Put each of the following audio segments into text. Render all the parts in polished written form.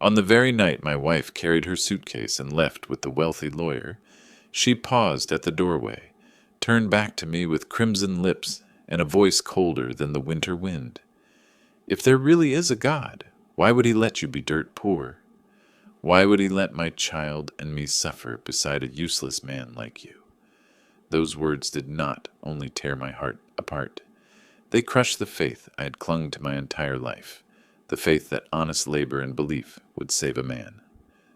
On the very night my wife carried her suitcase and left with the wealthy lawyer, she paused at the doorway, turned back to me with crimson lips and a voice colder than the winter wind. If there really is a God, why would he let you be dirt poor? Why would he let my child and me suffer beside a useless man like you? Those words did not only tear my heart apart. They crushed the faith I had clung to my entire life, the faith that honest labor and belief would save a man.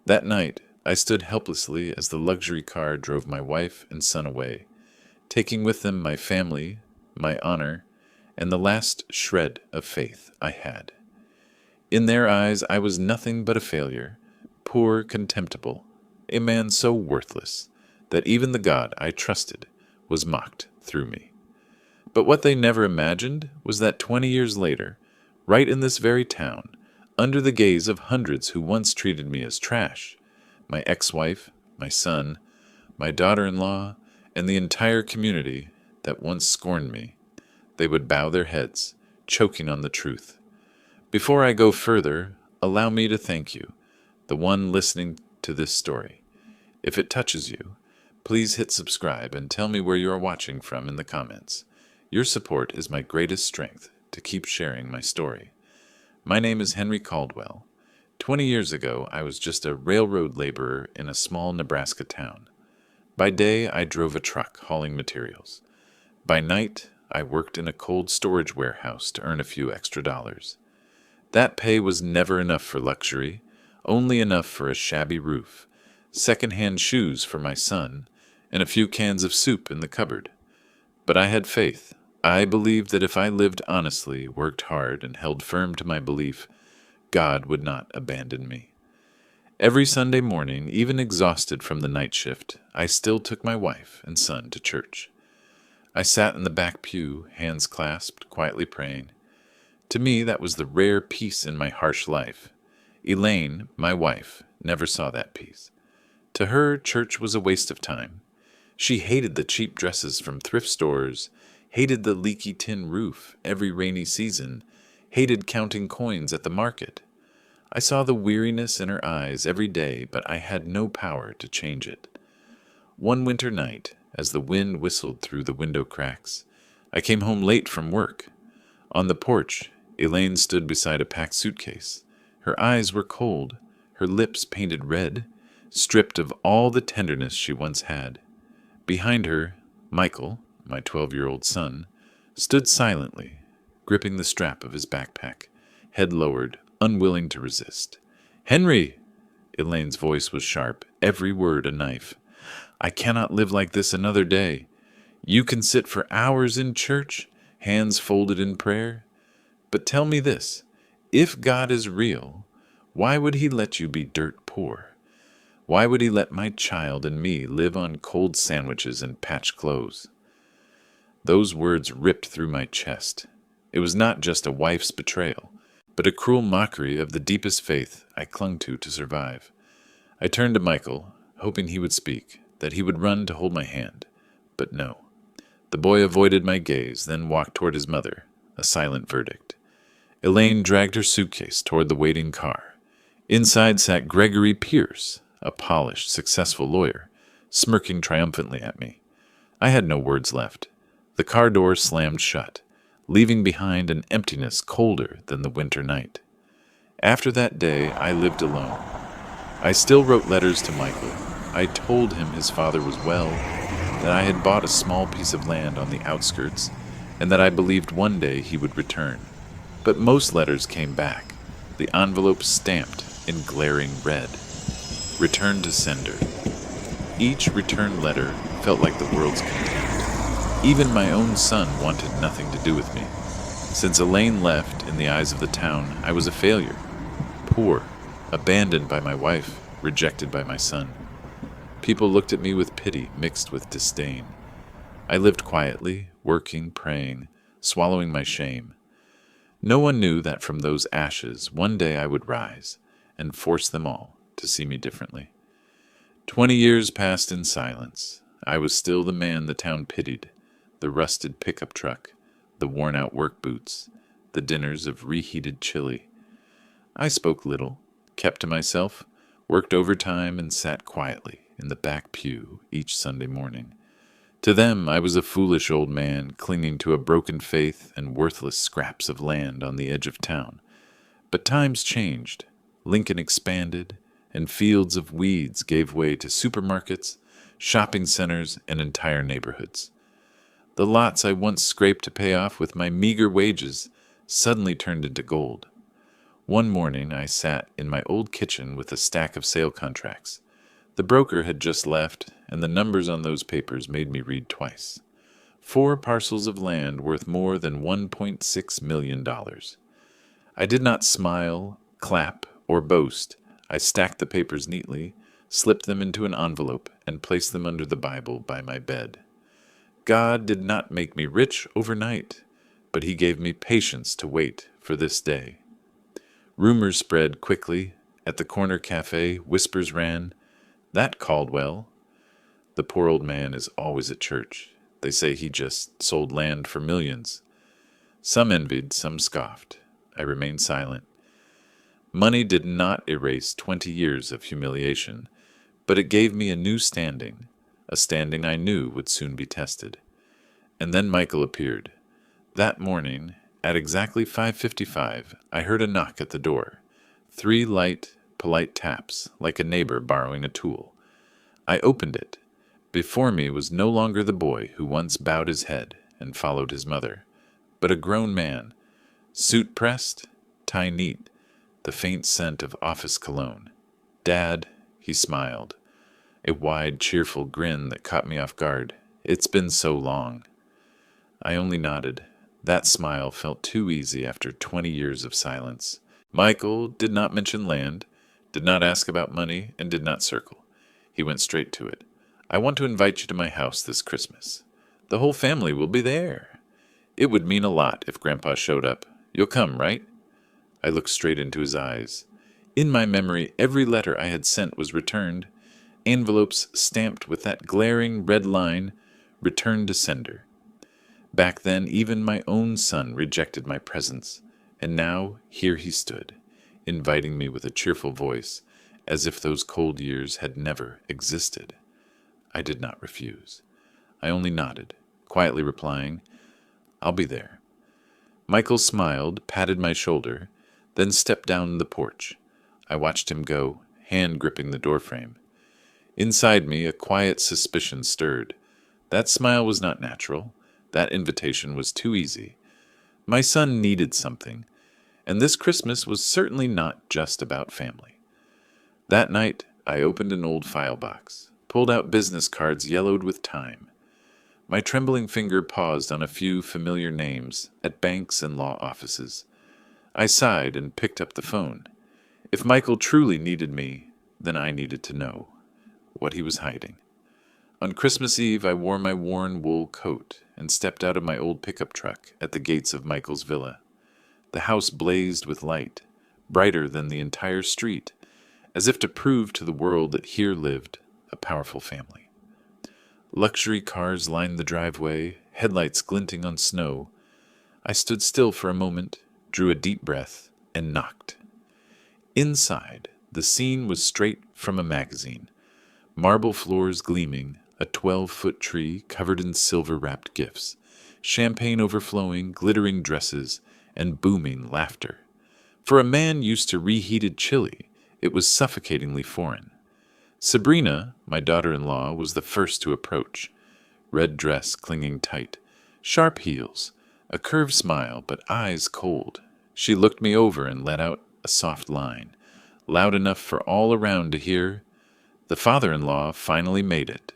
That night, I stood helplessly as the luxury car drove my wife and son away, taking with them my family, my honor, and the last shred of faith I had. In their eyes, I was nothing but a failure, poor, contemptible, a man so worthless that even the God I trusted was mocked through me. But what they never imagined was that 20 years later, right in this very town, under the gaze of hundreds who once treated me as trash, my ex-wife, my son, my daughter-in-law, and the entire community that once scorned me, they would bow their heads, choking on the truth. Before I go further, allow me to thank you, the one listening to this story. If it touches you, please hit subscribe and tell me where you are watching from in the comments. Your support is my greatest strength to keep sharing my story. My name is Henry Caldwell. 20 years ago, I was just a railroad laborer in a small Nebraska town. By day, I drove a truck hauling materials. By night, I worked in a cold storage warehouse to earn a few extra dollars. That pay was never enough for luxury, only enough for a shabby roof, second-hand shoes for my son, and a few cans of soup in the cupboard. But I had faith. I believed that if I lived honestly, worked hard, and held firm to my belief, God would not abandon me. Every Sunday morning, even exhausted from the night shift, I still took my wife and son to church. I sat in the back pew, hands clasped, quietly praying. To me, that was the rare peace in my harsh life. Elaine, my wife, never saw that peace. To her, church was a waste of time. She hated the cheap dresses from thrift stores, hated the leaky tin roof every rainy season, hated counting coins at the market. I saw the weariness in her eyes every day, but I had no power to change it. One winter night, as the wind whistled through the window cracks, I came home late from work. On the porch, Elaine stood beside a packed suitcase. Her eyes were cold, her lips painted red, stripped of all the tenderness she once had. Behind her, Michael, my 12-year-old son, stood silently, gripping the strap of his backpack, head lowered, unwilling to resist. "Henry!" Elaine's voice was sharp, every word a knife. "I cannot live like this another day. You can sit for hours in church, hands folded in prayer. But tell me this, if God is real, why would he let you be dirt poor? Why would he let my child and me live on cold sandwiches and patched clothes?" Those words ripped through my chest. It was not just a wife's betrayal, but a cruel mockery of the deepest faith I clung to survive. I turned to Michael, hoping he would speak, that he would run to hold my hand. But no. The boy avoided my gaze, then walked toward his mother, a silent verdict. Elaine dragged her suitcase toward the waiting car. Inside sat Gregory Pierce, a polished, successful lawyer, smirking triumphantly at me. I had no words left. The car door slammed shut, leaving behind an emptiness colder than the winter night. After that day, I lived alone. I still wrote letters to Michael. I told him his father was well, that I had bought a small piece of land on the outskirts, and that I believed one day he would return. But most letters came back, the envelopes stamped in glaring red. Return to sender. Each returned letter felt like the world's contempt. Even my own son wanted nothing to do with me. Since Elaine left, in the eyes of the town, I was a failure. Poor, abandoned by my wife, rejected by my son. People looked at me with pity mixed with disdain. I lived quietly, working, praying, swallowing my shame. No one knew that from those ashes one day I would rise and force them all to see me differently. 20 years passed in silence. I was still the man the town pitied, the rusted pickup truck, the worn-out work boots, the dinners of reheated chili. I spoke little. kept to myself, worked overtime, and sat quietly in the back pew each Sunday morning. To them, I was a foolish old man clinging to a broken faith and worthless scraps of land on the edge of town. But times changed. Lincoln expanded, and fields of weeds gave way to supermarkets, shopping centers, and entire neighborhoods. The lots I once scraped to pay off with my meager wages suddenly turned into gold. One morning I sat in my old kitchen with a stack of sale contracts. The broker had just left, and the numbers on those papers made me read twice. 4 parcels of land worth more than $1.6 million. I did not smile, clap, or boast. I stacked the papers neatly, slipped them into an envelope, and placed them under the Bible by my bed. God did not make me rich overnight, but he gave me patience to wait for this day. Rumors spread quickly. At the corner cafe, whispers ran, "That Caldwell." The poor old man is always at church. They say he just sold land for millions. Some envied, some scoffed. I remained silent. Money did not erase 20 years of humiliation, but it gave me a new standing, a standing I knew would soon be tested. And then Michael appeared. That morning, at exactly 5:55, I heard a knock at the door. 3 light, polite taps, like a neighbor borrowing a tool. I opened it. Before me was no longer the boy who once bowed his head and followed his mother, but a grown man, suit pressed, tie neat, the faint scent of office cologne. "Dad," he smiled, a wide, cheerful grin that caught me off guard. "It's been so long." I only nodded. That smile felt too easy after 20 years of silence. Michael did not mention land, did not ask about money, and did not circle. He went straight to it. "I want to invite you to my house this Christmas. The whole family will be there. It would mean a lot if Grandpa showed up. You'll come, right?" I looked straight into his eyes. In my memory, every letter I had sent was returned, envelopes stamped with that glaring red line, "Return to sender." Back then, even my own son rejected my presence, and now here he stood, inviting me with a cheerful voice, as if those cold years had never existed. I did not refuse. I only nodded, quietly replying, "I'll be there." Michael smiled, patted my shoulder, then stepped down the porch. I watched him go, hand gripping the doorframe. Inside me, a quiet suspicion stirred. That smile was not natural. That invitation was too easy. My son needed something, and this Christmas was certainly not just about family. That night, I opened an old file box, pulled out business cards yellowed with time. My trembling finger paused on a few familiar names at banks and law offices. I sighed and picked up the phone. If Michael truly needed me, then I needed to know what he was hiding. On Christmas Eve, I wore my worn wool coat and stepped out of my old pickup truck at the gates of Michael's villa. The house blazed with light, brighter than the entire street, as if to prove to the world that here lived a powerful family. Luxury cars lined the driveway, headlights glinting on snow. I stood still for a moment, drew a deep breath, and knocked. Inside, the scene was straight from a magazine. Marble floors gleaming, a 12-foot tree covered in silver-wrapped gifts, champagne overflowing, glittering dresses, and booming laughter. For a man used to reheated chili, it was suffocatingly foreign. Sabrina, my daughter-in-law, was the first to approach. Red dress clinging tight, sharp heels, a curved smile, but eyes cold. She looked me over and let out a soft line, loud enough for all around to hear. The father-in-law finally made it.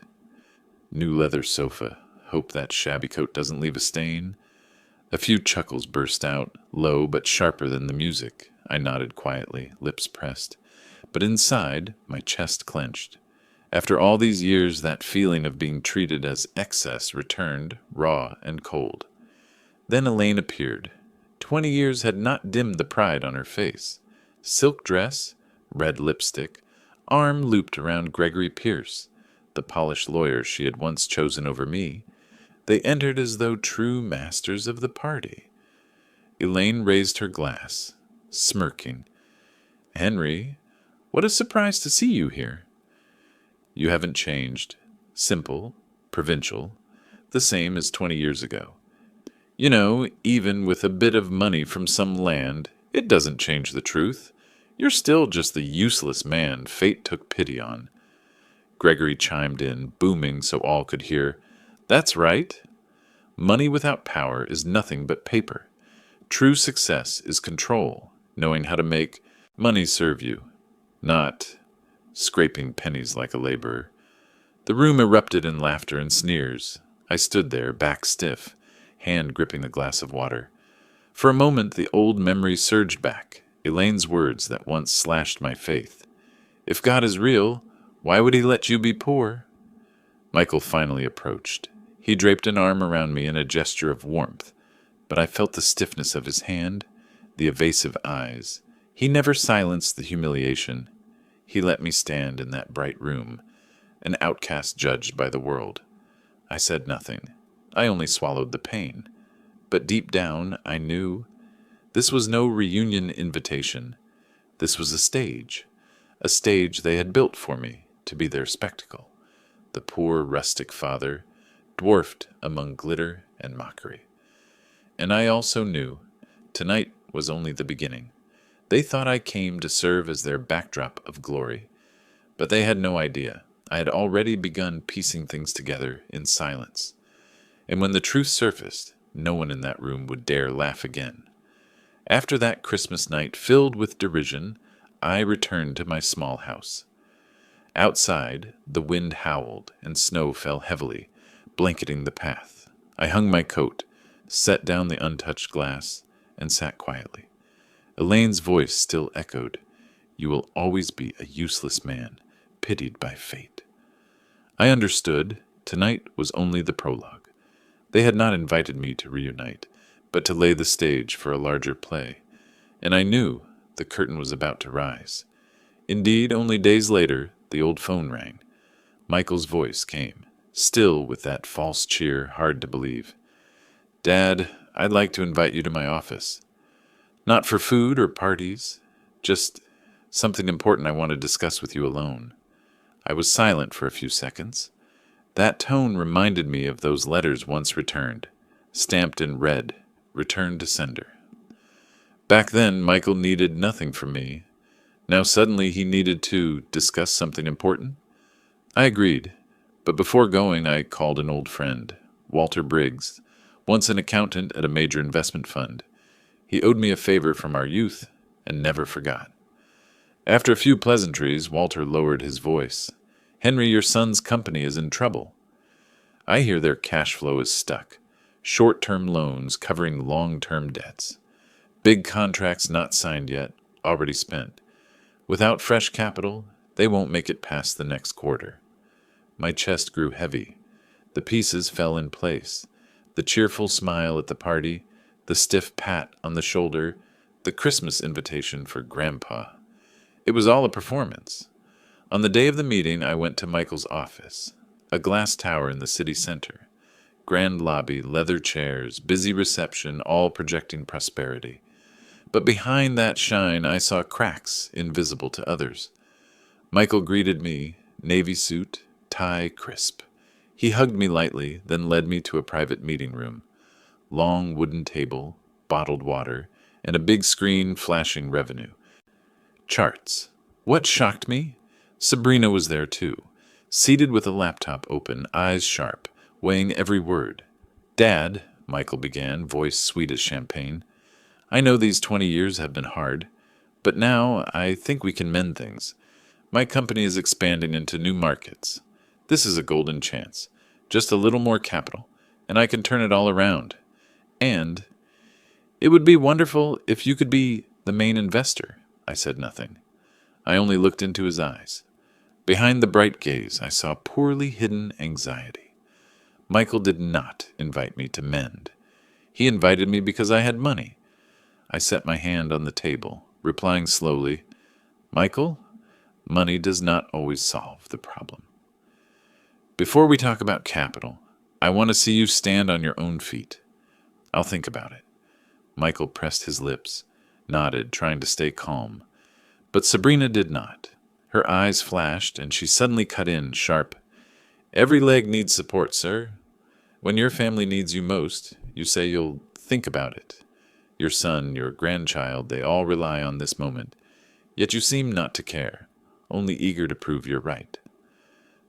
New leather sofa. Hope that shabby coat doesn't leave a stain. A few chuckles burst out, low but sharper than the music. I nodded quietly, lips pressed. But inside, my chest clenched. After all these years, that feeling of being treated as excess returned, raw and cold. Then Elaine appeared. 20 years had not dimmed the pride on her face. Silk dress, red lipstick, arm looped around Gregory Pierce, the polished lawyer she had once chosen over me. They entered as though true masters of the party. Elaine raised her glass, smirking. "Henry, What a surprise to see you here. You haven't changed. Simple, provincial, the same as 20 years ago. You know, even with a bit of money from some land, it doesn't change the truth. You're still just the useless man fate took pity on. Gregory chimed in, booming so all could hear. That's right. Money without power is nothing but paper. True success is control, knowing how to make money serve you, not scraping pennies like a laborer. The room erupted in laughter and sneers. I stood there, back stiff, hand gripping a glass of water. For a moment, the old memory surged back, Elaine's words that once slashed my faith. If God is real, why would he let you be poor? Michael finally approached. He draped an arm around me in a gesture of warmth, but I felt the stiffness of his hand, the evasive eyes. He never silenced the humiliation. He let me stand in that bright room, an outcast judged by the world. I said nothing. I only swallowed the pain. But deep down, I knew this was no reunion invitation. This was a stage they had built for me to be their spectacle. The poor rustic father, dwarfed among glitter and mockery. And I also knew tonight was only the beginning. They thought I came to serve as their backdrop of glory, but they had no idea. I had already begun piecing things together in silence. And when the truth surfaced, no one in that room would dare laugh again. After that Christmas night filled with derision, I returned to my small house. Outside, the wind howled and snow fell heavily, blanketing the path. I hung my coat, set down the untouched glass, and sat quietly. Elaine's voice still echoed. You will always be a useless man, pitied by fate. I understood. Tonight was only the prologue. They had not invited me to reunite, but to lay the stage for a larger play. And I knew the curtain was about to rise. Indeed, only days later, the old phone rang. Michael's voice came, still with that false cheer hard to believe. Dad, I'd like to invite you to my office. Not for food or parties, just something important I want to discuss with you alone. I was silent for a few seconds. That tone reminded me of those letters once returned, stamped in red, returned to sender. Back then, Michael needed nothing from me. Now suddenly he needed to discuss something important. I agreed, but before going I called an old friend, Walter Briggs, once an accountant at a major investment fund. He owed me a favor from our youth and never forgot. After a few pleasantries, Walter lowered his voice. Henry, your son's company is in trouble. I hear their cash flow is stuck. Short-term loans covering long-term debts. Big contracts not signed yet, already spent. Without fresh capital, they won't make it past the next quarter. My chest grew heavy. The pieces fell in place. The cheerful smile at the party, the stiff pat on the shoulder, the Christmas invitation for Grandpa. It was all a performance. On the day of the meeting, I went to Michael's office, a glass tower in the city center. Grand lobby, leather chairs, busy reception, all projecting prosperity. But behind that shine, I saw cracks invisible to others. Michael greeted me, navy suit, tie crisp. He hugged me lightly, then led me to a private meeting room. Long wooden table, bottled water, and a big screen flashing revenue. Charts. What shocked me? Sabrina was there too, seated with a laptop open, eyes sharp, weighing every word. Dad, Michael began, voice sweet as champagne. I know these 20 years have been hard, but now I think we can mend things. My company is expanding into new markets. This is a golden chance. Just a little more capital, and I can turn it all around. And it would be wonderful if you could be the main investor. I said nothing. I only looked into his eyes. Behind the bright gaze, I saw poorly hidden anxiety. Michael did not invite me to mend. He invited me because I had money. I set my hand on the table, replying slowly, Michael, money does not always solve the problem. Before we talk about capital, I want to see you stand on your own feet. I'll think about it. Michael pressed his lips, nodded, trying to stay calm. But Sabrina did not. Her eyes flashed, and she suddenly cut in, sharp. "Every leg needs support, sir. When your family needs you most, you say you'll think about it. Your son, your grandchild, they all rely on this moment. Yet you seem not to care, only eager to prove you're right."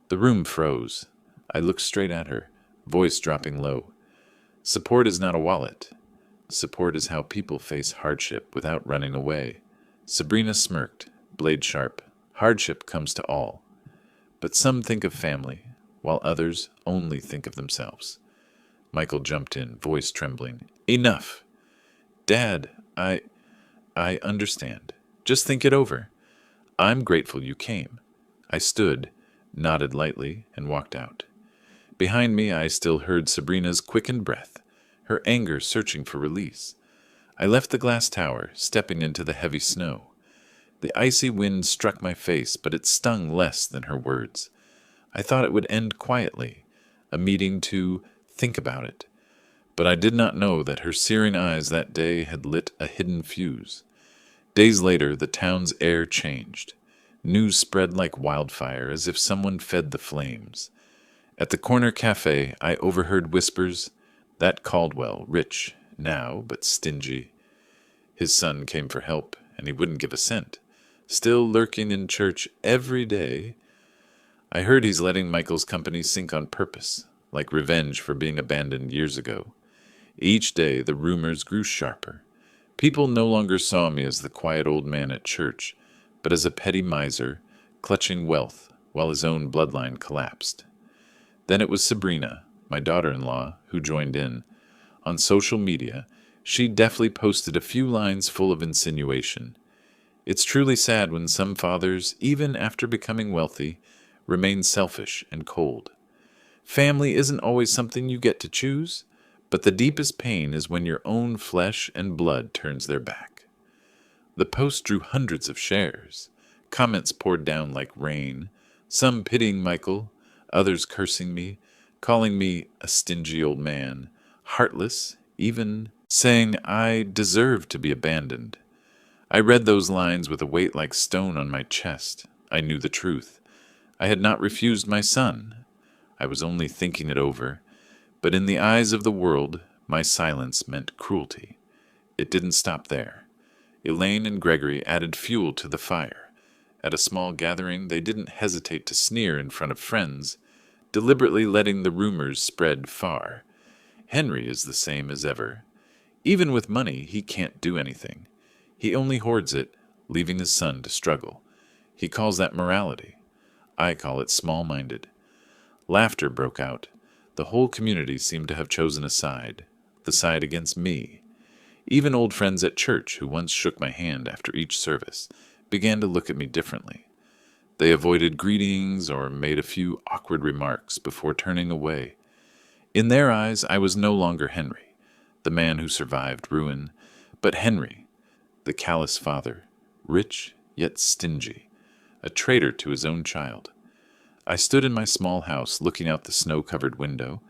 The room froze. I looked straight at her, voice dropping low. "Support is not a wallet. Support is how people face hardship without running away." Sabrina smirked, blade sharp. "Hardship comes to all. But some think of family, while others only think of themselves." Michael jumped in, voice trembling. "Enough! Dad, I understand. Just think it over. I'm grateful you came." I stood, nodded lightly, and walked out. Behind me, I still heard Sabrina's quickened breath, her anger searching for release. I left the glass tower, stepping into the heavy snow. The icy wind struck my face, but it stung less than her words. I thought it would end quietly, a meeting to think about it. But I did not know that her searing eyes that day had lit a hidden fuse. Days later, the town's air changed. News spread like wildfire, as if someone fed the flames. At the corner cafe, I overheard whispers, "That Caldwell, rich now, but stingy. His son came for help, and he wouldn't give a cent. Still lurking in church every day. I heard he's letting Michael's company sink on purpose, like revenge for being abandoned years ago." Each day the rumors grew sharper. People no longer saw me as the quiet old man at church, but as a petty miser, clutching wealth while his own bloodline collapsed. Then it was Sabrina, my daughter-in-law, who joined in. On social media, she deftly posted a few lines full of insinuation. It's truly sad when some fathers, even after becoming wealthy, remain selfish and cold. Family isn't always something you get to choose, but the deepest pain is when your own flesh and blood turns their back. The post drew hundreds of shares. Comments poured down like rain, some pitying Michael, others cursing me, calling me a stingy old man, heartless, even saying I deserved to be abandoned. I read those lines with a weight like stone on my chest. I knew the truth. I had not refused my son. I was only thinking it over. But in the eyes of the world, my silence meant cruelty. It didn't stop there. Elaine and Gregory added fuel to the fire. At a small gathering, they didn't hesitate to sneer in front of friends, deliberately letting the rumors spread far. Henry is the same as ever. Even with money, he can't do anything. He only hoards it, leaving his son to struggle. He calls that morality. I call it small-minded. Laughter broke out. The whole community seemed to have chosen a side, the side against me. Even old friends at church, who once shook my hand after each service, began to look at me differently. They avoided greetings or made a few awkward remarks before turning away. In their eyes, I was no longer Henry, the man who survived ruin, but Henry, the callous father, rich yet stingy, a traitor to his own child. I stood in my small house looking out the snow-covered window,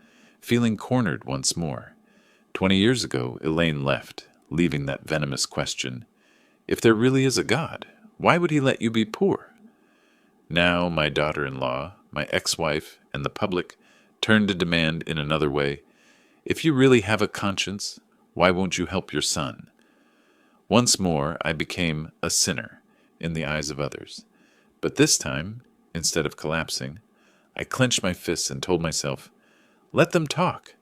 feeling cornered once more. 20 years ago, Elaine left, leaving that venomous question. If there really is a God, why would he let you be poor? Now my daughter-in-law, my ex-wife, and the public turned to demand in another way. If you really have a conscience, why won't you help your son? Once more, I became a sinner in the eyes of others. But this time, instead of collapsing, I clenched my fists and told myself, let them talk.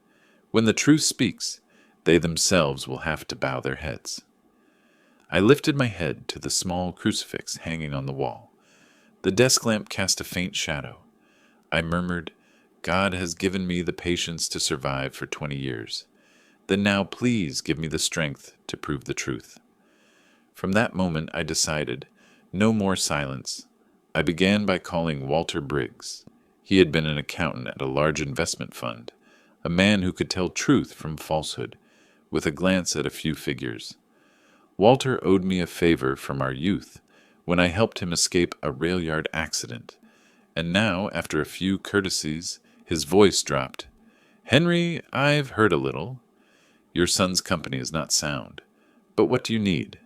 When the truth speaks, they themselves will have to bow their heads. I lifted my head to the small crucifix hanging on the wall. The desk lamp cast a faint shadow. I murmured, God has given me the patience to survive for 20 years. Then now please give me the strength to prove the truth. From that moment I decided, no more silence. I began by calling Walter Briggs. He had been an accountant at a large investment fund, a man who could tell truth from falsehood, with a glance at a few figures. Walter owed me a favor from our youth when I helped him escape a rail yard accident, and now, after a few courtesies, his voice dropped. Henry, I've heard a little. Your son's company is not sound. But what do you need?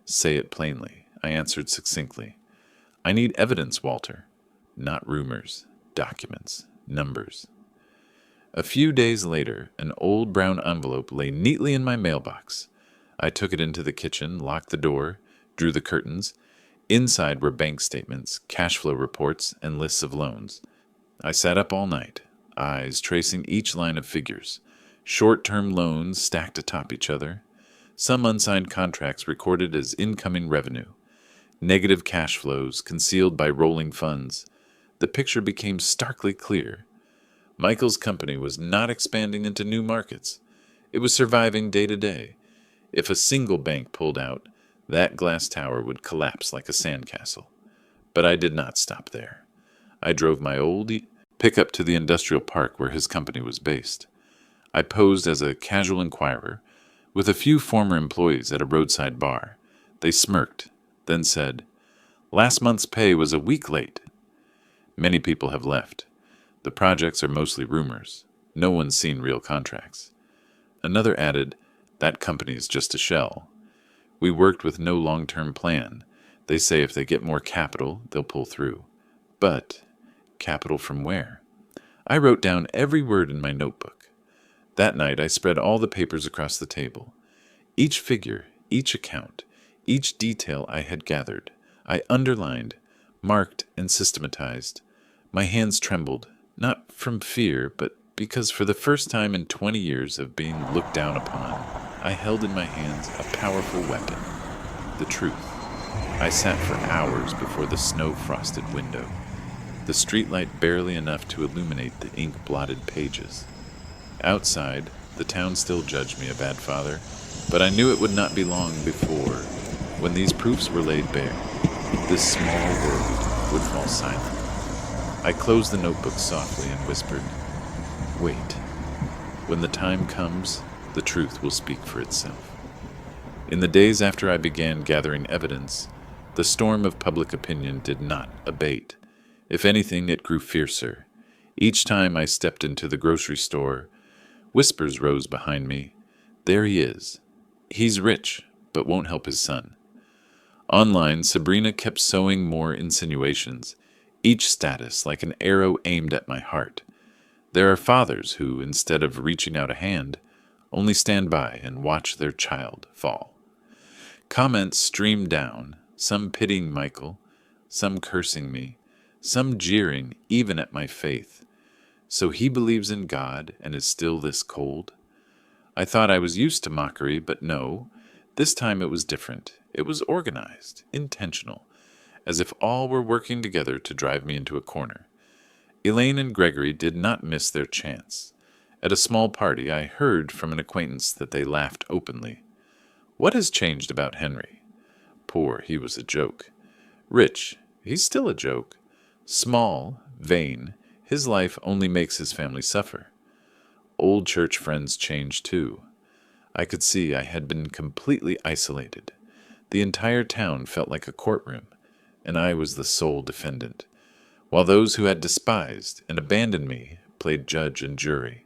Say it plainly, I answered succinctly. I need evidence, Walter. Not rumors, documents, numbers. A few days later, an old brown envelope lay neatly in my mailbox. I took it into the kitchen, locked the door, drew the curtains. Inside were bank statements, cash flow reports, and lists of loans. I sat up all night, eyes tracing each line of figures. Short-term loans stacked atop each other. Some unsigned contracts recorded as incoming revenue. Negative cash flows concealed by rolling funds. The picture became starkly clear. Michael's company was not expanding into new markets. It was surviving day to day. If a single bank pulled out, that glass tower would collapse like a sandcastle. But I did not stop there. I drove my old pickup to the industrial park where his company was based. I posed as a casual inquirer with a few former employees at a roadside bar. They smirked, then said, "Last month's pay was a week late." Many people have left. The projects are mostly rumors. No one's seen real contracts. Another added, "That company is just a shell. We worked with no long-term plan. They say if they get more capital, they'll pull through." But capital from where? I wrote down every word in my notebook. That night I spread all the papers across the table. Each figure, each account, each detail I had gathered, I underlined, marked, and systematized. My hands trembled, not from fear, but because for the first time in 20 years of being looked down upon, I held in my hands a powerful weapon, the truth. I sat for hours before the snow-frosted window, the streetlight barely enough to illuminate the ink-blotted pages. Outside, the town still judged me a bad father, but I knew it would not be long before, when these proofs were laid bare, this small world would fall silent. I closed the notebook softly and whispered, "Wait. When the time comes, the truth will speak for itself." In the days after I began gathering evidence, the storm of public opinion did not abate. If anything, it grew fiercer. Each time I stepped into the grocery store, whispers rose behind me. "There he is. He's rich, but won't help his son." Online, Sabrina kept sowing more insinuations, each status like an arrow aimed at my heart. There are fathers who, instead of reaching out a hand, only stand by and watch their child fall. Comments streamed down, some pitying Michael, some cursing me, some jeering even at my faith. So he believes in God and is still this cold? I thought I was used to mockery, but no, this time it was different. It was organized, intentional, as if all were working together to drive me into a corner. Elaine and Gregory did not miss their chance. At a small party, I heard from an acquaintance that they laughed openly. What has changed about Henry? Poor, he was a joke. Rich, he's still a joke. Small, vain, his life only makes his family suffer. Old church friends changed too. I could see I had been completely isolated. The entire town felt like a courtroom, and I was the sole defendant, while those who had despised and abandoned me played judge and jury.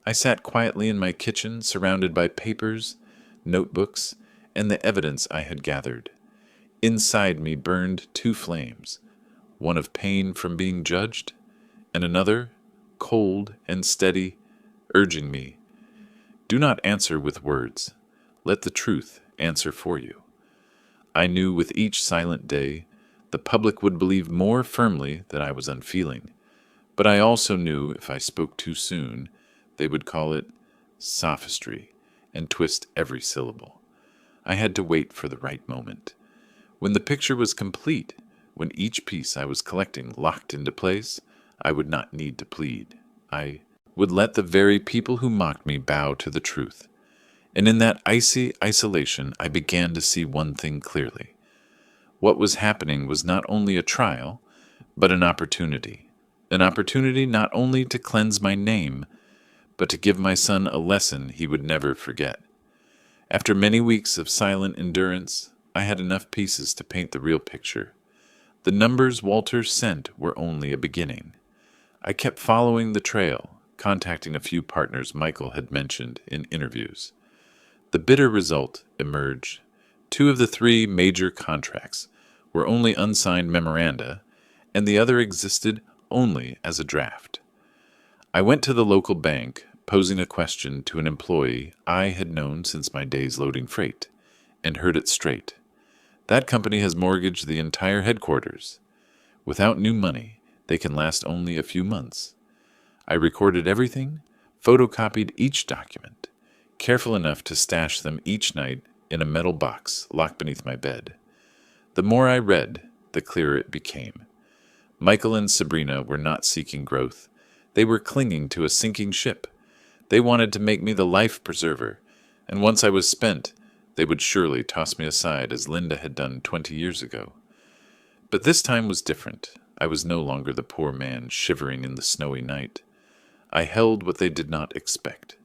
I sat quietly in my kitchen, surrounded by papers, notebooks, and the evidence I had gathered. Inside me burned two flames, one of pain from being judged, and another, cold and steady, urging me, "Do not answer with words. Let the truth answer for you." I knew with each silent day, the public would believe more firmly that I was unfeeling, but I also knew if I spoke too soon, they would call it sophistry and twist every syllable. I had to wait for the right moment. When the picture was complete, when each piece I was collecting locked into place, I would not need to plead. I would let the very people who mocked me bow to the truth. And in that icy isolation, I began to see one thing clearly. What was happening was not only a trial, but an opportunity. An opportunity not only to cleanse my name, but to give my son a lesson he would never forget. After many weeks of silent endurance, I had enough pieces to paint the real picture. The numbers Walter sent were only a beginning. I kept following the trail, contacting a few partners Michael had mentioned in interviews. The bitter result emerged. 2 of the 3 major contracts were only unsigned memoranda, and the other existed only as a draft. I went to the local bank, posing a question to an employee I had known since my days loading freight, and heard it straight. That company has mortgaged the entire headquarters. Without new money, they can last only a few months. I recorded everything, photocopied each document, careful enough to stash them each night in a metal box locked beneath my bed. The more I read, the clearer it became. Michael and Sabrina were not seeking growth. They were clinging to a sinking ship. They wanted to make me the life preserver, and once I was spent, they would surely toss me aside as Linda had done 20 years ago. But this time was different. I was no longer the poor man shivering in the snowy night. I held what they did not expect,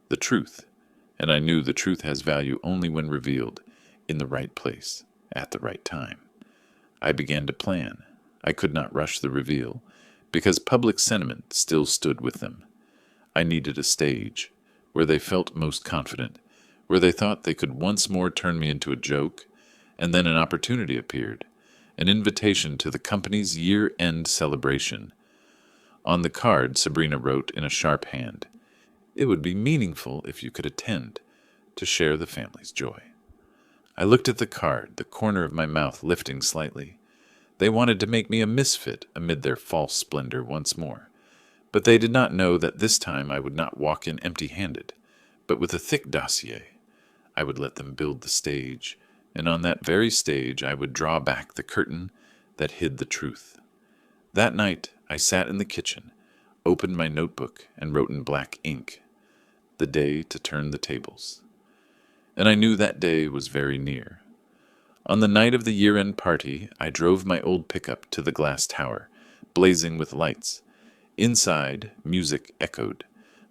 the truth, and I knew the truth has value only when revealed, in the right place, at the right time. I began to plan. I could not rush the reveal, because public sentiment still stood with them. I needed a stage, where they felt most confident, where they thought they could once more turn me into a joke, and then an opportunity appeared, an invitation to the company's year-end celebration. On the card, Sabrina wrote in a sharp hand, "It would be meaningful if you could attend, to share the family's joy." I looked at the card, the corner of my mouth lifting slightly. They wanted to make me a misfit amid their false splendor once more. But they did not know that this time I would not walk in empty-handed, but with a thick dossier. I would let them build the stage, and on that very stage I would draw back the curtain that hid the truth. That night I sat in the kitchen, opened my notebook, and wrote in black ink, "The day to turn the tables." And I knew that day was very near. On the night of the year-end party, I drove my old pickup to the glass tower, blazing with lights. Inside, music echoed.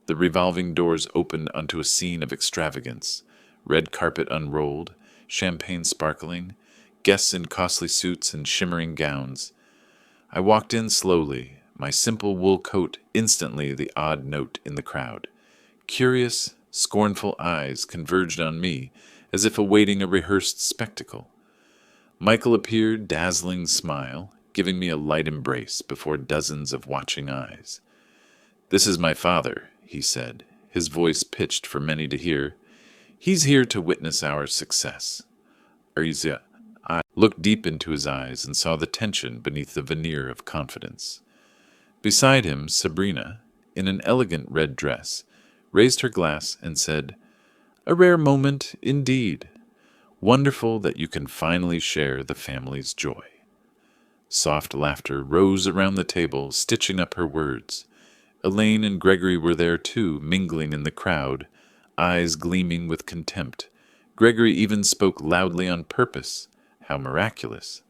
The revolving doors opened onto a scene of extravagance. Red carpet unrolled, champagne sparkling, guests in costly suits and shimmering gowns. I walked in slowly, my simple wool coat instantly the odd note in the crowd. Curious, scornful eyes converged on me, as if awaiting a rehearsed spectacle. Michael appeared, dazzling smile, giving me a light embrace before dozens of watching eyes. "This is my father," he said, his voice pitched for many to hear. "He's here to witness our success." I looked deep into his eyes and saw the tension beneath the veneer of confidence. Beside him, Sabrina, in an elegant red dress, raised her glass and said, "A rare moment indeed. Wonderful that you can finally share the family's joy." Soft laughter rose around the table, stitching up her words. Elaine and Gregory were there too, mingling in the crowd, eyes gleaming with contempt. Gregory even spoke loudly on purpose. How miraculous.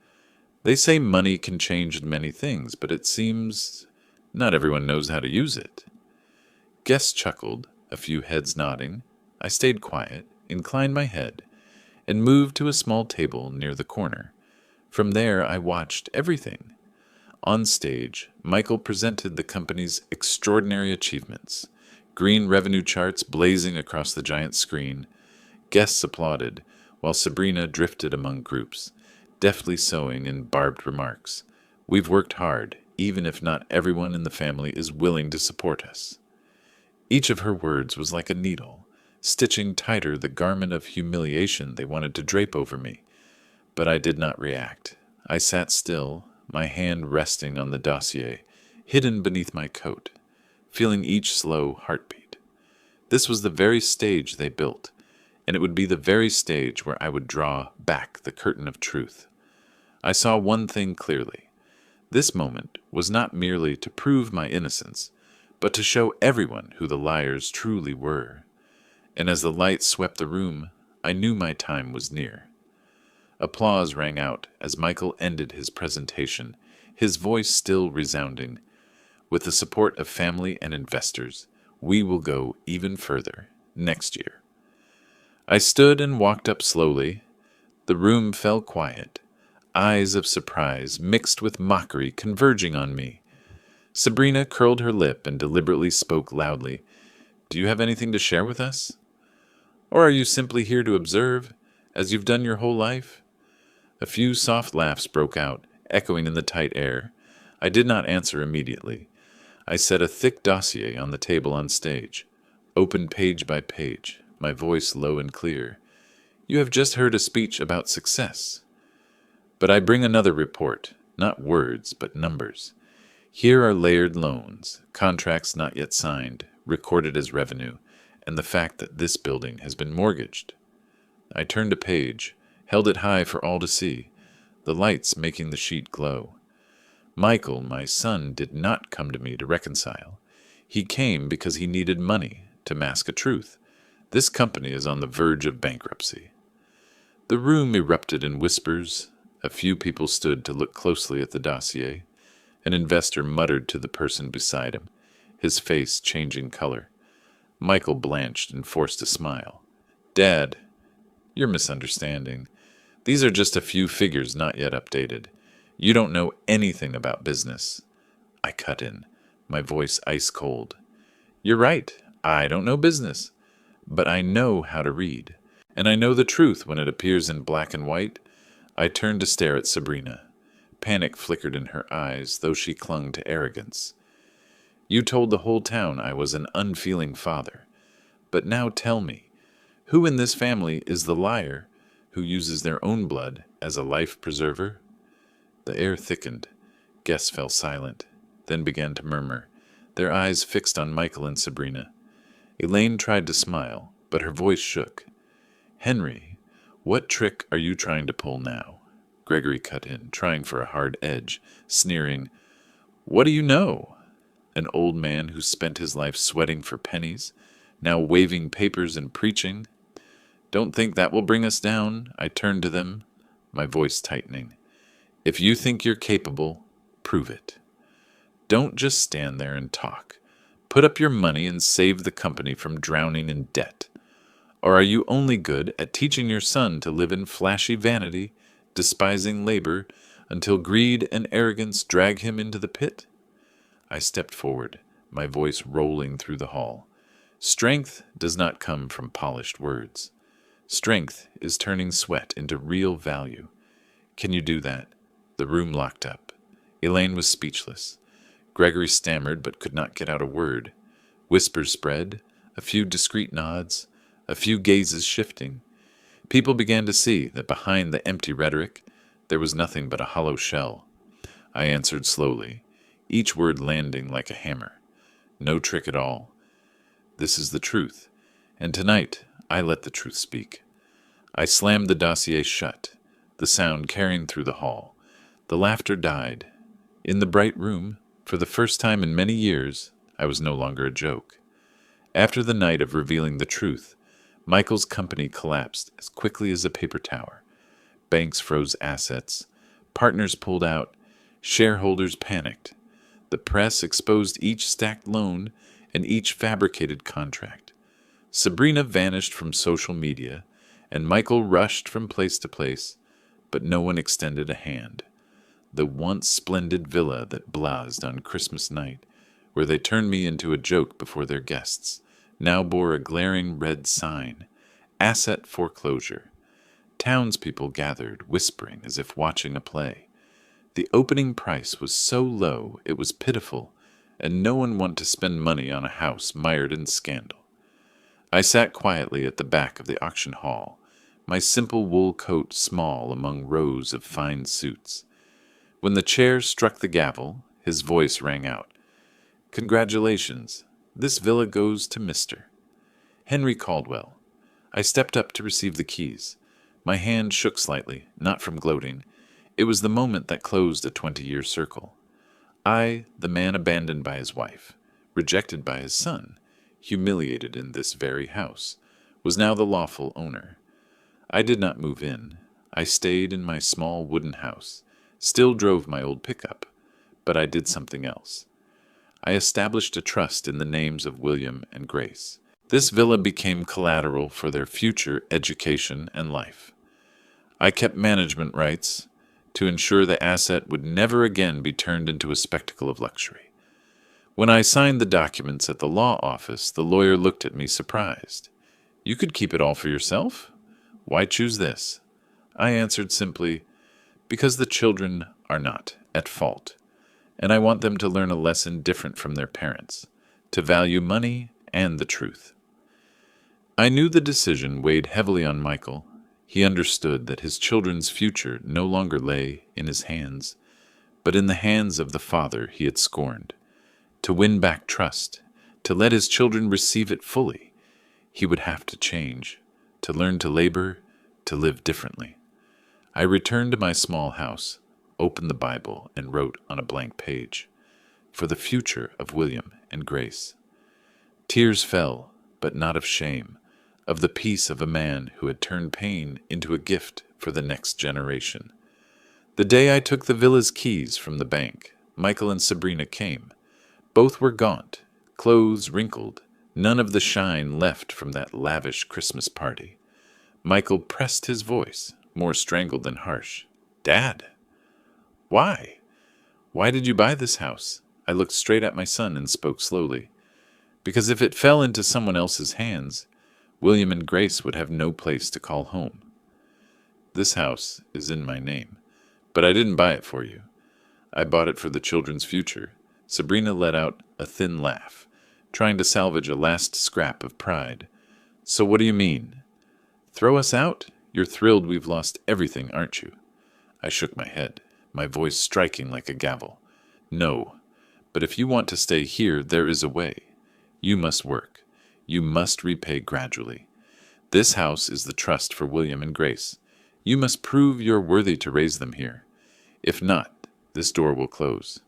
They say money can change many things, but it seems not everyone knows how to use it. Guests chuckled, a few heads nodding. I stayed quiet, inclined my head, and moved to a small table near the corner. From there I watched everything. On stage, Michael presented the company's extraordinary achievements. Green revenue charts blazing across the giant screen. Guests applauded, while Sabrina drifted among groups, deftly sewing in barbed remarks. "We've worked hard, even if not everyone in the family is willing to support us." Each of her words was like a needle, stitching tighter the garment of humiliation they wanted to drape over me. But I did not react. I sat still, my hand resting on the dossier, hidden beneath my coat, feeling each slow heartbeat. This was the very stage they built, and it would be the very stage where I would draw back the curtain of truth. I saw one thing clearly. This moment was not merely to prove my innocence, but to show everyone who the liars truly were. And as the light swept the room, I knew my time was near. Applause rang out as Michael ended his presentation, his voice still resounding. "With the support of family and investors, we will go even further next year." I stood and walked up slowly. The room fell quiet, eyes of surprise mixed with mockery converging on me. Sabrina curled her lip and deliberately spoke loudly. "Do you have anything to share with us? Or are you simply here to observe, as you've done your whole life?" A few soft laughs broke out, echoing in the tight air. I did not answer immediately. I set a thick dossier on the table on stage, opened page by page, my voice low and clear. You have just heard a speech about success. But I bring another report, not words, but numbers. Here are layered loans, contracts not yet signed, recorded as revenue, and the fact that this building has been mortgaged. I turned a page, held it high for all to see, the lights making the sheet glow. Michael, my son, did not come to me to reconcile. He came because he needed money to mask a truth. This company is on the verge of bankruptcy. The room erupted in whispers. A few people stood to look closely at the dossier. An investor muttered to the person beside him, his face changing color. Michael blanched and forced a smile. Dad, you're misunderstanding. These are just a few figures not yet updated. You don't know anything about business. I cut in, my voice ice cold. You're right, I don't know business. But I know how to read. And I know the truth when it appears in black and white. I turned to stare at Sabrina. Panic flickered in her eyes, though she clung to arrogance. You told the whole town I was an unfeeling father. But now tell me, who in this family is the liar who uses their own blood as a life preserver? The air thickened. Guests fell silent, then began to murmur, their eyes fixed on Michael and Sabrina. Elaine tried to smile, but her voice shook. Henry, what trick are you trying to pull now? Gregory cut in, trying for a hard edge, sneering, What do you know? An old man who spent his life sweating for pennies, now waving papers and preaching. Don't think that will bring us down. I turned to them, my voice tightening. If you think you're capable, prove it. Don't just stand there and talk. Put up your money and save the company from drowning in debt. Or are you only good at teaching your son to live in flashy vanity, despising labor, until greed and arrogance drag him into the pit? I stepped forward, my voice rolling through the hall. Strength does not come from polished words. Strength is turning sweat into real value. Can you do that? The room locked up. Elaine was speechless. Gregory stammered but could not get out a word. Whispers spread, a few discreet nods, a few gazes shifting. People began to see that behind the empty rhetoric, there was nothing but a hollow shell. I answered slowly, each word landing like a hammer. No trick at all. This is the truth, and tonight I let the truth speak. I slammed the dossier shut, the sound carrying through the hall. The laughter died. In the bright room, for the first time in many years, I was no longer a joke. After the night of revealing the truth, Michael's company collapsed as quickly as a paper tower. Banks froze assets. Partners pulled out. Shareholders panicked. The press exposed each stacked loan and each fabricated contract. Sabrina vanished from social media, and Michael rushed from place to place, but no one extended a hand. The once splendid villa that blazed on Christmas night, where they turned me into a joke before their guests, now bore a glaring red sign, Asset Foreclosure. Townspeople gathered, whispering as if watching a play. The opening price was so low it was pitiful, and no one wanted to spend money on a house mired in scandal. I sat quietly at the back of the auction hall, my simple wool coat small among rows of fine suits. When the chair struck the gavel, his voice rang out. Congratulations. This villa goes to Mr. Henry Caldwell. I stepped up to receive the keys. My hand shook slightly, not from gloating. It was the moment that closed a 20-year circle. I, the man abandoned by his wife, rejected by his son, humiliated in this very house, was now the lawful owner. I did not move in. I stayed in my small wooden house, still drove my old pickup, but I did something else. I established a trust in the names of William and Grace. This villa became collateral for their future education and life. I kept management rights to ensure the asset would never again be turned into a spectacle of luxury. When I signed the documents at the law office, the lawyer looked at me surprised. You could keep it all for yourself? Why choose this? I answered simply, Because the children are not at fault, and I want them to learn a lesson different from their parents, to value money and the truth. I knew the decision weighed heavily on Michael. He understood that his children's future no longer lay in his hands, but in the hands of the father he had scorned. To win back trust, to let his children receive it fully, he would have to change, to learn to labor, to live differently. I returned to my small house, opened the Bible, and wrote on a blank page, "For the future of William and Grace." Tears fell, but not of shame, of the peace of a man who had turned pain into a gift for the next generation. The day I took the villa's keys from the bank, Michael and Sabrina came. Both were gaunt, clothes wrinkled, none of the shine left from that lavish Christmas party. Michael pressed his voice, more strangled than harsh. "Dad! Why? Why did you buy this house?" I looked straight at my son and spoke slowly. "Because if it fell into someone else's hands, William and Grace would have no place to call home. This house is in my name, but I didn't buy it for you. I bought it for the children's future." Sabrina let out a thin laugh, trying to salvage a last scrap of pride. "So what do you mean? Throw us out? You're thrilled we've lost everything, aren't you?" I shook my head, my voice striking like a gavel. "No, but if you want to stay here, there is a way. You must work. You must repay gradually. This house is the trust for William and Grace. You must prove you're worthy to raise them here. If not, this door will close."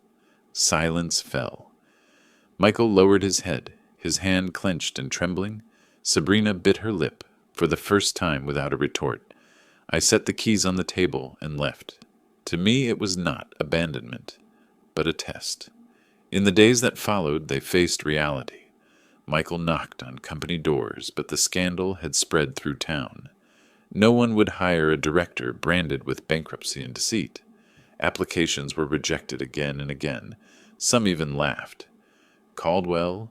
Silence fell. Michael lowered his head, his hand clenched and trembling. Sabrina bit her lip, for the first time without a retort. I set the keys on the table and left. To me it was not abandonment, but a test. In the days that followed, they faced reality. Michael knocked on company doors, but the scandal had spread through town. No one would hire a director branded with bankruptcy and deceit. Applications were rejected again and again. Some even laughed. "Caldwell,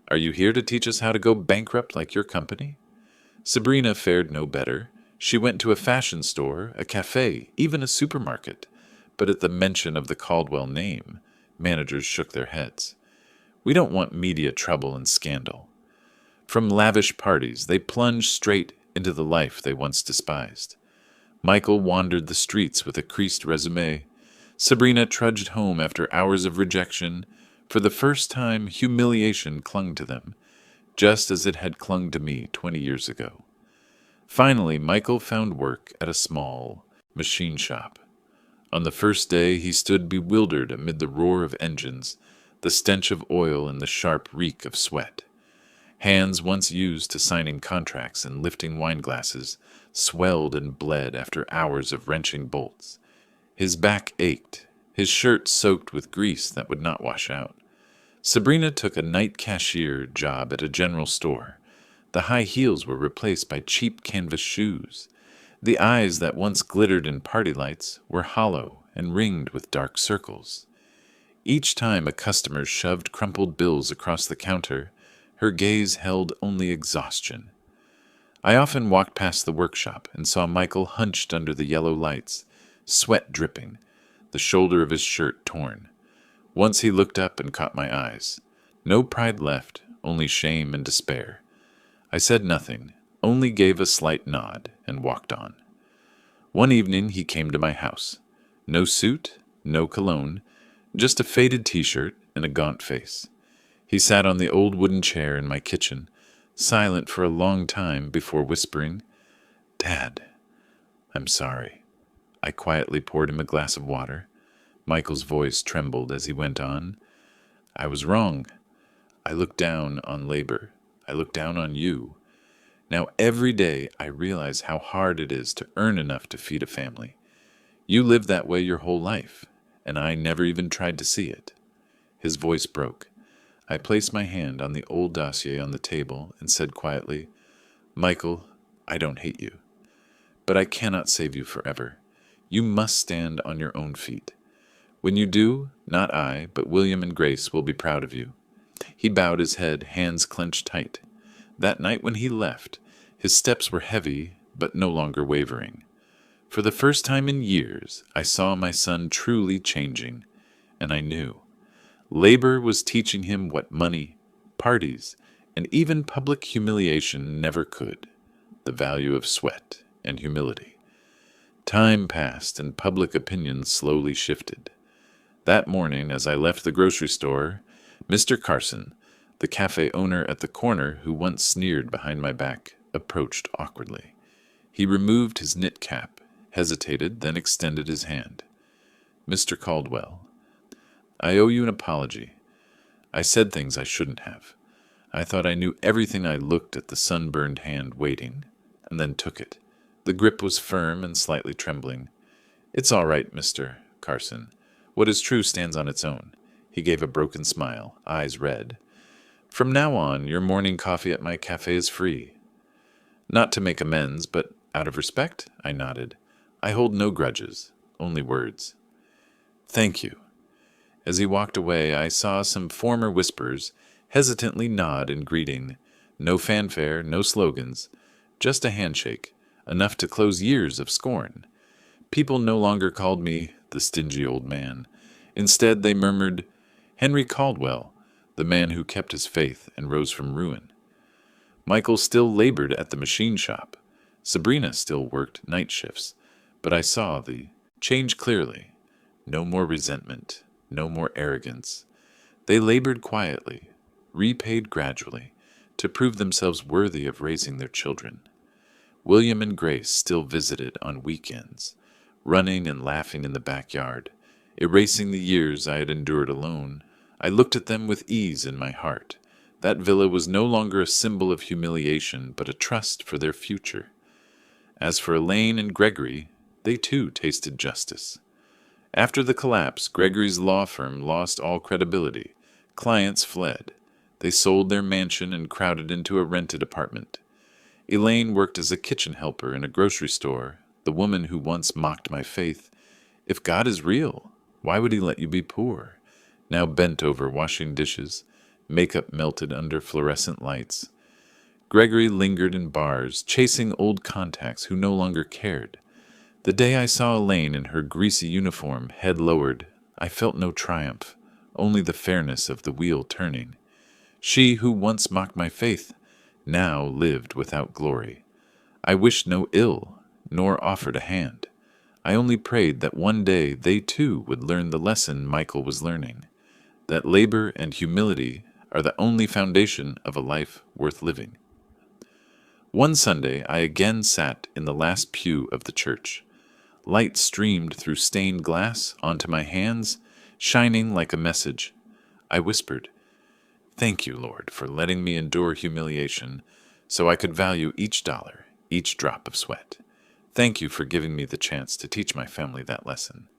are you here to teach us how to go bankrupt like your company?" Sabrina fared no better. She went to a fashion store, a cafe, even a supermarket. But at the mention of the Caldwell name, managers shook their heads. We don't want media trouble and scandal. From lavish parties, they plunged straight into the life they once despised. Michael wandered the streets with a creased resume. Sabrina trudged home after hours of rejection. For the first time, humiliation clung to them, just as it had clung to me 20 years ago. Finally, Michael found work at a small machine shop. On the first day, he stood bewildered amid the roar of engines, the stench of oil, and the sharp reek of sweat. Hands once used to signing contracts and lifting wine glasses swelled and bled after hours of wrenching bolts. His back ached, his shirt soaked with grease that would not wash out. Sabrina took a night cashier job at a general store. The high heels were replaced by cheap canvas shoes. The eyes that once glittered in party lights were hollow and ringed with dark circles. Each time a customer shoved crumpled bills across the counter, her gaze held only exhaustion. I often walked past the workshop and saw Michael hunched under the yellow lights, sweat dripping, the shoulder of his shirt torn. Once he looked up and caught my eyes. No pride left, only shame and despair. I said nothing, only gave a slight nod and walked on. One evening he came to my house. No suit, no cologne, just a faded t-shirt and a gaunt face. He sat on the old wooden chair in my kitchen, silent for a long time before whispering, "Dad, I'm sorry." I quietly poured him a glass of water. Michael's voice trembled as he went on. "I was wrong. I looked down on labor. I looked down on you. Now every day I realize how hard it is to earn enough to feed a family. You lived that way your whole life, and I never even tried to see it." His voice broke. I placed my hand on the old dossier on the table and said quietly, "Michael, I don't hate you, but I cannot save you forever. You must stand on your own feet. When you do, not I, but William and Grace will be proud of you." He bowed his head, hands clenched tight. That night when he left, his steps were heavy, but no longer wavering. For the first time in years, I saw my son truly changing, and I knew. Labor was teaching him what money, parties, and even public humiliation never could: the value of sweat and humility. Time passed and public opinion slowly shifted. That morning, as I left the grocery store, Mr. Carson, the cafe owner at the corner who once sneered behind my back, approached awkwardly. He removed his knit cap, hesitated, then extended his hand. "Mr. Caldwell, I owe you an apology. I said things I shouldn't have. I thought I knew everything. I looked at the sunburned hand waiting, and then took it. The grip was firm and slightly trembling. It's all right, Mr. Carson. What is true stands on its own." He gave a broken smile, eyes red. "From now on, your morning coffee at my cafe is free." "Not to make amends, but out of respect?" I nodded. "I hold no grudges, only words." "Thank you." As he walked away, I saw some former whispers hesitantly nod in greeting. No fanfare, no slogans, just a handshake, enough to close years of scorn. People no longer called me the stingy old man. Instead, they murmured, "Henry Caldwell, the man who kept his faith and rose from ruin." Michael still labored at the machine shop. Sabrina still worked night shifts. But I saw the change clearly. No more resentment, no more arrogance. They labored quietly, repaid gradually, to prove themselves worthy of raising their children. William and Grace still visited on weekends, running and laughing in the backyard, erasing the years I had endured alone. I looked at them with ease in my heart. That villa was no longer a symbol of humiliation, but a trust for their future. As for Elaine and Gregory, they too tasted justice. After the collapse, Gregory's law firm lost all credibility. Clients fled. They sold their mansion and crowded into a rented apartment. Elaine worked as a kitchen helper in a grocery store, the woman who once mocked my faith. If God is real, why would he let you be poor? Now bent over washing dishes, makeup melted under fluorescent lights. Gregory lingered in bars, chasing old contacts who no longer cared. The day I saw Elaine in her greasy uniform, head lowered, I felt no triumph, only the fairness of the wheel turning. She who once mocked my faith now lived without glory. I wished no ill, nor offered a hand. I only prayed that one day they too would learn the lesson Michael was learning, that labor and humility are the only foundation of a life worth living. One Sunday, I again sat in the last pew of the church. Light streamed through stained glass onto my hands, shining like a message. I whispered, "Thank you, Lord, for letting me endure humiliation so I could value each dollar, each drop of sweat. Thank you for giving me the chance to teach my family that lesson."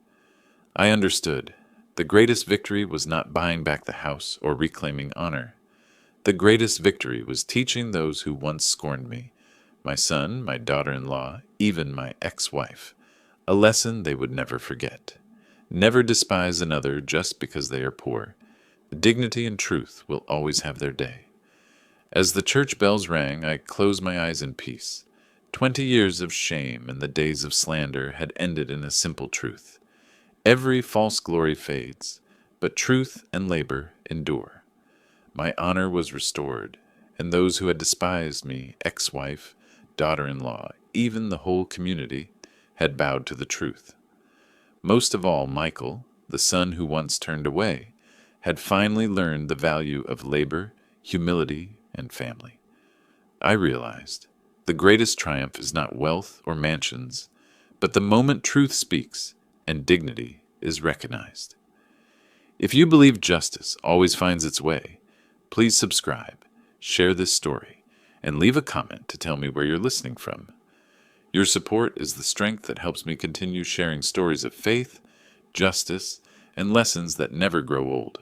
I understood. The greatest victory was not buying back the house or reclaiming honor. The greatest victory was teaching those who once scorned me, my son, my daughter-in-law, even my ex-wife, a lesson they would never forget. Never despise another just because they are poor. Dignity and truth will always have their day. As the church bells rang, I closed my eyes in peace. 20 years of shame and the days of slander had ended in a simple truth. Every false glory fades, but truth and labor endure. My honor was restored, and those who had despised me, ex-wife, daughter-in-law, even the whole community, had bowed to the truth. Most of all, Michael, the son who once turned away, had finally learned the value of labor, humility, and family. I realized the greatest triumph is not wealth or mansions, but the moment truth speaks and dignity is recognized. If you believe justice always finds its way, please subscribe, share this story, and leave a comment to tell me where you're listening from. Your support is the strength that helps me continue sharing stories of faith, justice, and lessons that never grow old.